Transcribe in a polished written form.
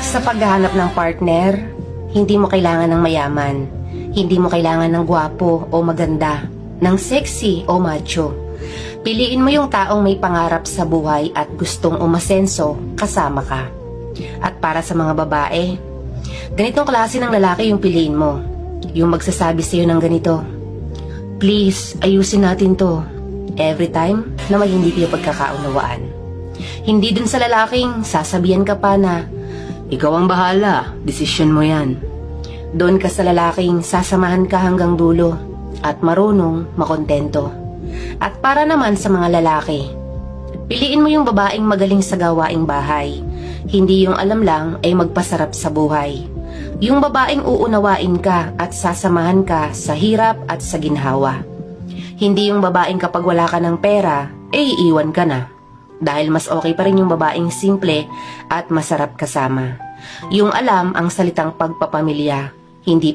Sa paghahanap ng partner, hindi mo kailangan ng mayaman. Hindi mo kailangan ng gwapo o maganda, ng sexy o macho. Piliin mo yung taong may pangarap sa buhay at gustong umasenso kasama ka. At para sa mga babae, ganitong klase ng lalaki yung piliin mo. Yung magsasabi sa'yo ng ganito, "Please, ayusin natin to." Every time na may hindi kayo pagkakaunawaan. Hindi dun sa lalaking sasabihan ka pa na, "Ikaw ang bahala, desisyon mo yan." Doon ka sa lalaking sasamahan ka hanggang dulo at marunong makontento. At para naman sa mga lalaki, piliin mo yung babaeng magaling sa gawaing bahay. Hindi yung alam lang ay magpasarap sa buhay. Yung babaeng uunawain ka at sasamahan ka sa hirap at sa ginhawa. Hindi yung babaeng kapag wala ka ng pera, iiwan ka na. Dahil mas okay pa rin yung babaeng simple at masarap kasama. Yung alam ang salitang pagpapamilya, hindi